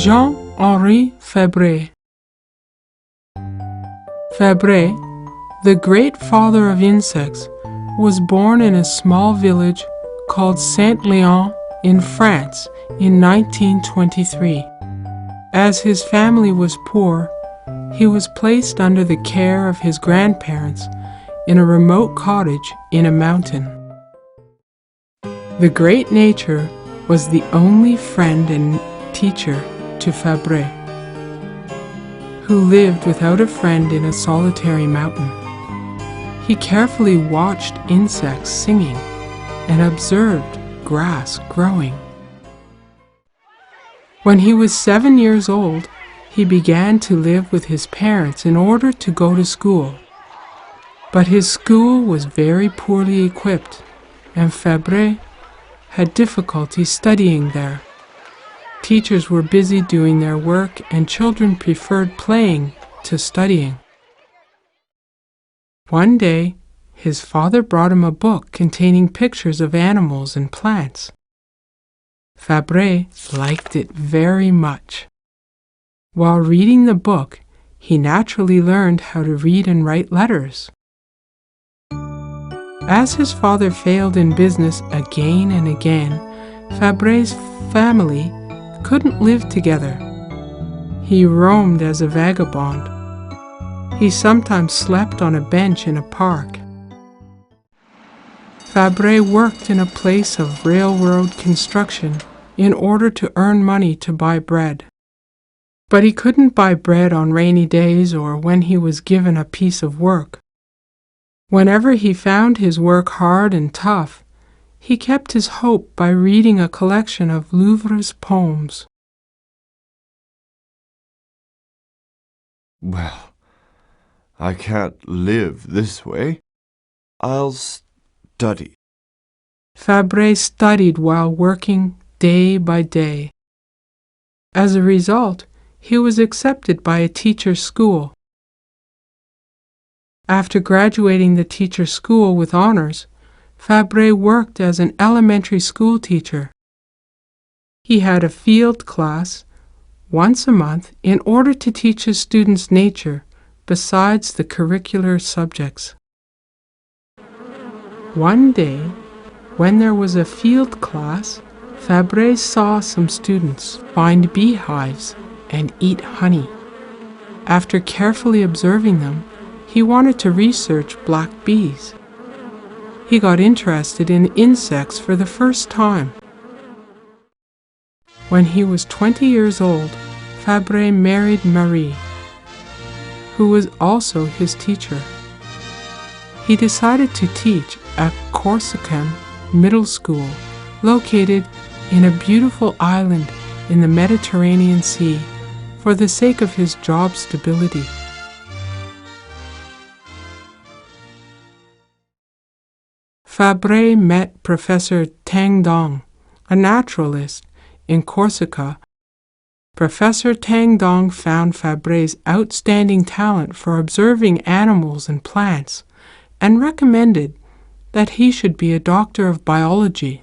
Jean-Henri Fabre. Fabre, the great father of insects, was born in a small village called Saint-Léon in France in 1923. As his family was poor, he was placed under the care of his grandparents in a remote cottage in a mountain. The great nature was the only friend and teacher to Fabre, who lived without a friend in a solitary mountain. He carefully watched insects singing and observed grass growing. When he was 7 years old, he began to live with his parents in order to go to school. But his school was very poorly equipped, and Fabre had difficulty studying there. Teachers were busy doing their work, and children preferred playing to studying. One day, his father brought him a book containing pictures of animals and plants. Fabre liked it very much. While reading the book, he naturally learned how to read and write letters. As his father failed in business again and again, Fabre's family couldn't live together. He roamed as a vagabond. He sometimes slept on a bench in a park. Fabre worked in a place of railroad construction in order to earn money to buy bread. But he couldn't buy bread on rainy days or when he was given a piece of work. Whenever he found his work hard and tough, he kept his hope by reading a collection of Louvre's poems. Well, I can't live this way. I'll study. Fabre studied while working day by day. As a result, he was accepted by a teacher's school. After graduating the teacher's school with honors, Fabre worked as an elementary school teacher. He had a field class once a month in order to teach his students nature besides the curricular subjects. One day, when there was a field class, Fabre saw some students find beehives and eat honey. After carefully observing them, he wanted to research black bees. He got interested in insects for the first time. When he was 20 years old, Fabre married Marie, who was also his teacher. He decided to teach at Corsican Middle School, located in a beautiful island in the Mediterranean Sea, for the sake of his job stability. Fabre met Professor Tang Dong, a naturalist, in Corsica. Professor Tang Dong found Fabre's outstanding talent for observing animals and plants and recommended that he should be a doctor of biology.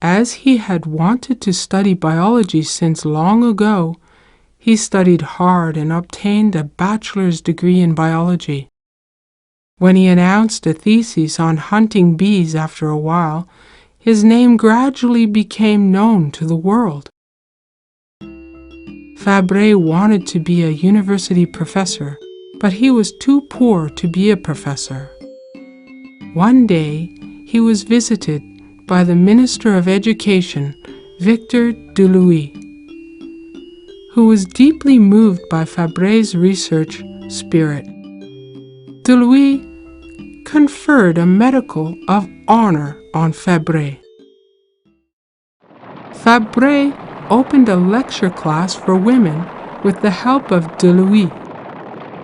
As he had wanted to study biology since long ago, he studied hard and obtained a bachelor's degree in biology. When he announced a thesis on hunting bees after a while, his name gradually became known to the world. Fabre wanted to be a university professor, but he was too poor to be a professor. One day, he was visited by the Minister of Education, Victor Delouis, who was deeply moved by Fabre's research spirit. Delouis conferred a medal of honor on Fabre. Fabre opened a lecture class for women with the help of Delouis,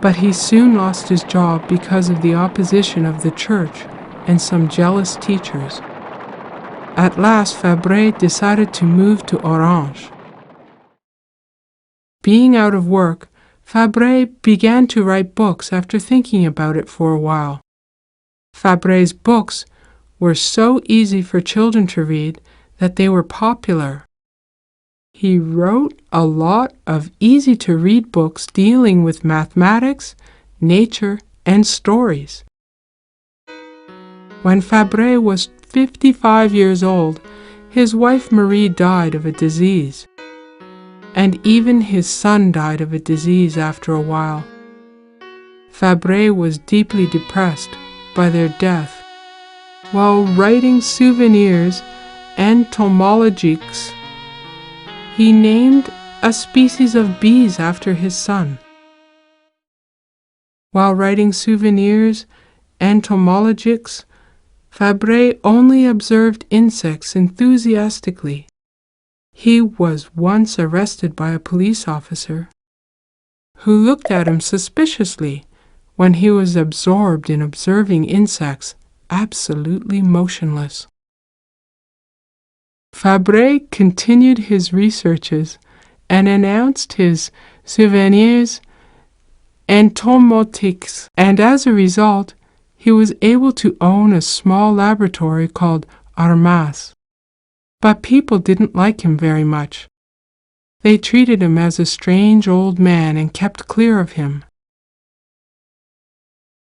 but he soon lost his job because of the opposition of the church and some jealous teachers. At last, Fabre decided to move to Orange. Being out of work, Fabre began to write books after thinking about it for a while. Fabre's books were so easy for children to read that they were popular. He wrote a lot of easy-to-read books dealing with mathematics, nature, and stories. When Fabre was 55 years old, his wife Marie died of a disease, and even his son died of a disease after a while. Fabre was deeply depressed by their death. While writing Souvenirs entomologiques, he named a species of bees after his son. While writing Souvenirs entomologiques, Fabre only observed insects enthusiastically. He was once arrested by a police officer who looked at him suspiciously when he was absorbed in observing insects absolutely motionless. Fabre continued his researches and announced his Souvenirs entomologiques, and as a result, he was able to own a small laboratory called Armas. But people didn't like him very much. They treated him as a strange old man and kept clear of him.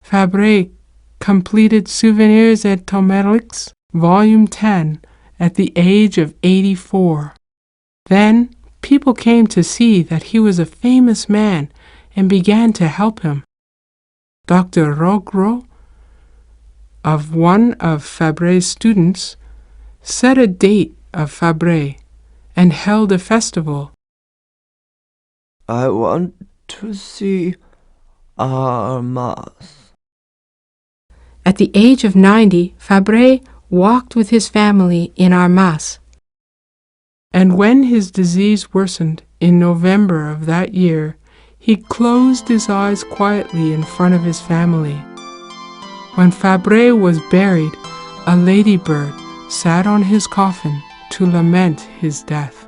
Fabre completed Souvenirs entomologiques, Volume 10, at the age of 84. Then people came to see that he was a famous man and began to help him. Dr. Rogro, of one of Fabre's students, set a date of Fabre and held a festival. I want to see Armas. At the age of 90, Fabre walked with his family in Armas. And when his disease worsened in November of that year, he closed his eyes quietly in front of his family. When Fabre was buried, a ladybird sat on his coffin to lament his death.